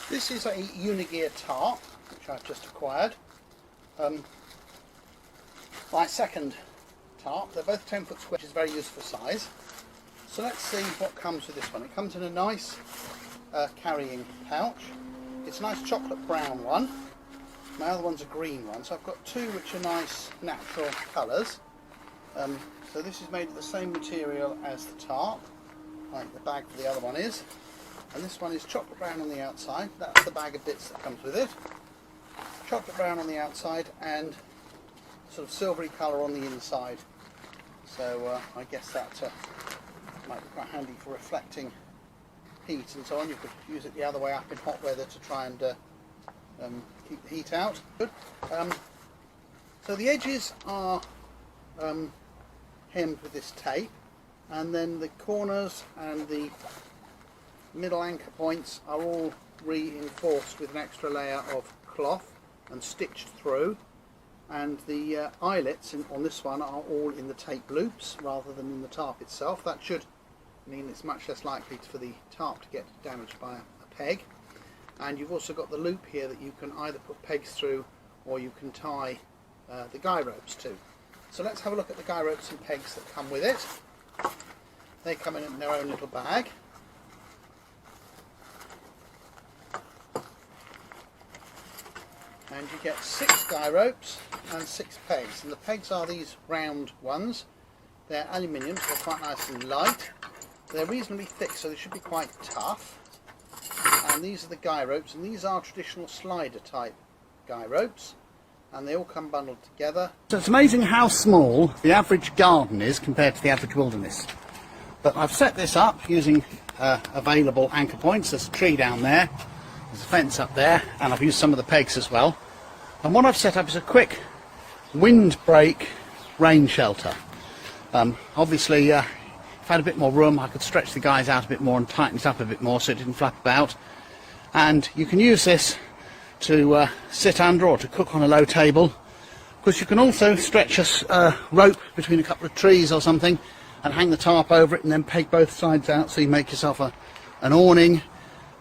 This is a Unigear Tarp, which I've just acquired. My second tarp. They're both 10 foot square, which is a very useful size. So let's see what comes with this one. It comes in a nice carrying pouch. It's a nice chocolate brown one. My other one's a green one. So I've got two which are nice natural colours. So this is made of the same material as the tarp, like the bag for the other one is. And this one is chocolate brown on the outside. That's the bag of bits that comes with it. Chocolate brown on the outside and sort of silvery colour on the inside. So I guess that might be quite handy for reflecting heat and so on. You could use it the other way up in hot weather to try and keep the heat out. Good. So the edges are hemmed with this tape, and then the corners and the middle anchor points are all reinforced with an extra layer of cloth and stitched through, and the eyelets on this one are all in the tape loops rather than in the tarp itself. That should mean it's much less likely for the tarp to get damaged by a peg. And you've also got the loop here that you can either put pegs through or you can tie the guy ropes to. So let's have a look at the guy ropes and pegs that come with it. They come in their own little bag. And you get 6 guy ropes and 6 pegs. And the pegs are these round ones. They're aluminium, so they're quite nice and light. They're reasonably thick, so they should be quite tough. And these are the guy ropes, and these are traditional slider type guy ropes, and they all come bundled together. So it's amazing how small the average garden is compared to the average wilderness. But I've set this up using available anchor points. There's a tree down there, there's a fence up there, and I've used some of the pegs as well. And what I've set up is a quick windbreak rain shelter. Obviously, if I had a bit more room, I could stretch the guys out a bit more and tighten it up a bit more so it didn't flap about. And you can use this to sit under or to cook on a low table. Of course, you can also stretch a rope between a couple of trees or something and hang the tarp over it and then peg both sides out, so you make yourself an awning.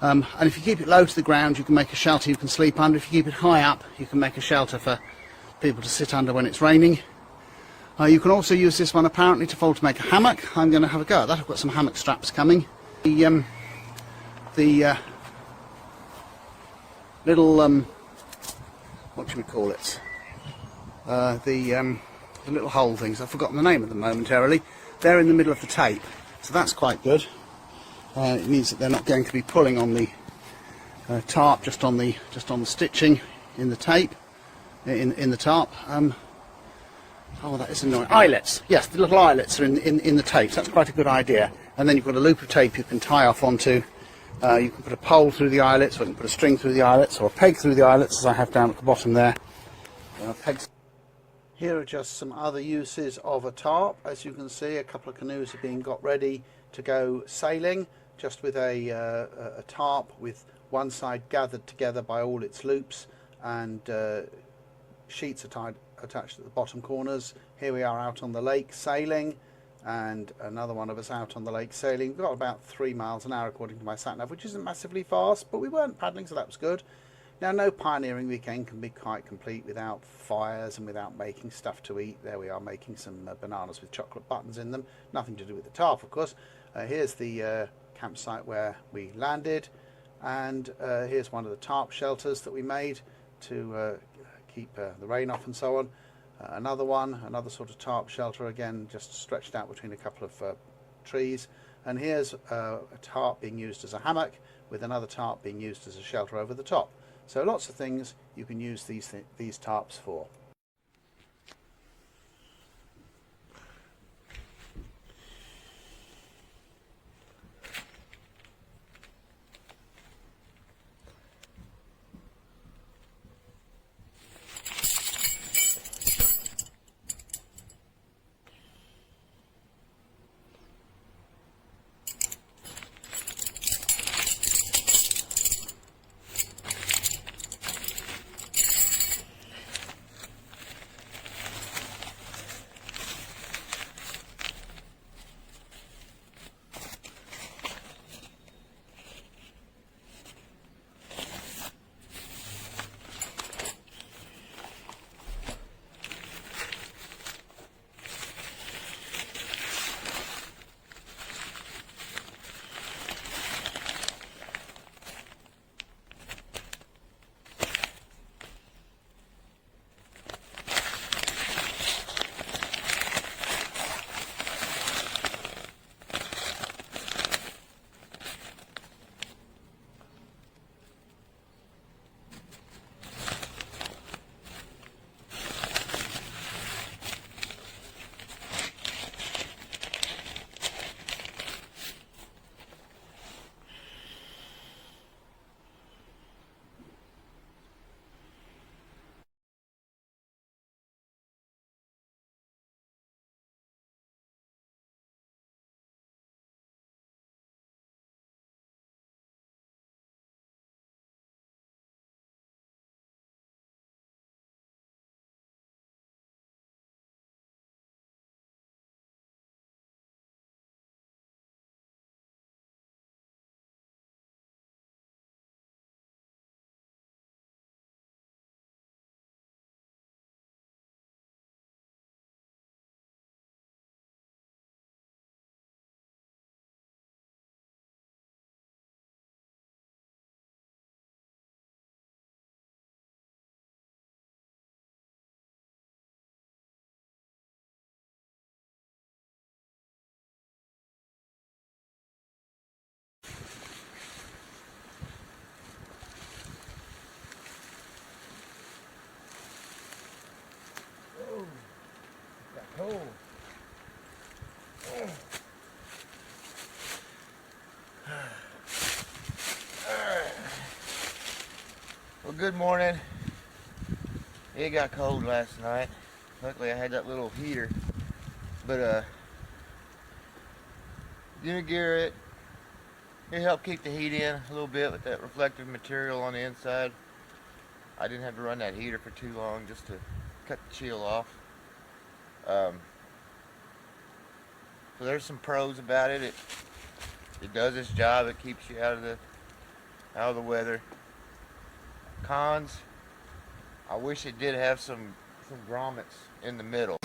And if you keep it low to the ground, you can make a shelter you can sleep under. If you keep it high up, you can make a shelter for people to sit under when it's raining. You can also use this one apparently to fold to make a hammock. I'm going to have a go at that. I've got some hammock straps coming. The little what should we call it? The little hole things. I've forgotten the name of them momentarily. They're in the middle of the tape, so that's quite good. It means that they're not going to be pulling on the tarp, just on the stitching in the tape, in the tarp. Oh, that is annoying. Eyelets, yes, the little eyelets are in the tape. So that's quite a good idea. And then you've got a loop of tape you can tie off onto. You can put a pole through the eyelets, or you can put a string through the eyelets, or a peg through the eyelets, as I have down at the bottom there. Pegs. Here are just some other uses of a tarp. As you can see, a couple of canoes are being got ready to go sailing, just with a tarp with one side gathered together by all its loops, and sheets are attached at the bottom corners. Here we are out on the lake sailing, and another one of us out on the lake sailing. We've got about 3 miles an hour according to my sat-nav, which isn't massively fast, but we weren't paddling, so that was good. Now, no pioneering weekend can be quite complete without fires and without making stuff to eat. There we are, making some bananas with chocolate buttons in them. Nothing to do with the tarp, of course. Here's the campsite where we landed, and here's one of the tarp shelters that we made to keep the rain off and so on. Another sort of tarp shelter, again just stretched out between a couple of trees. And here's a tarp being used as a hammock, with another tarp being used as a shelter over the top. So lots of things you can use these tarps for. Oh. Well, good morning. It got cold last night. Luckily I had that little heater. But Unigear, it helped keep the heat in a little bit with that reflective material on the inside. I didn't have to run that heater for too long just to cut the chill off. So there's some pros about it. It does its job. It keeps you out of the weather. Cons, I wish it did have some grommets in the middle.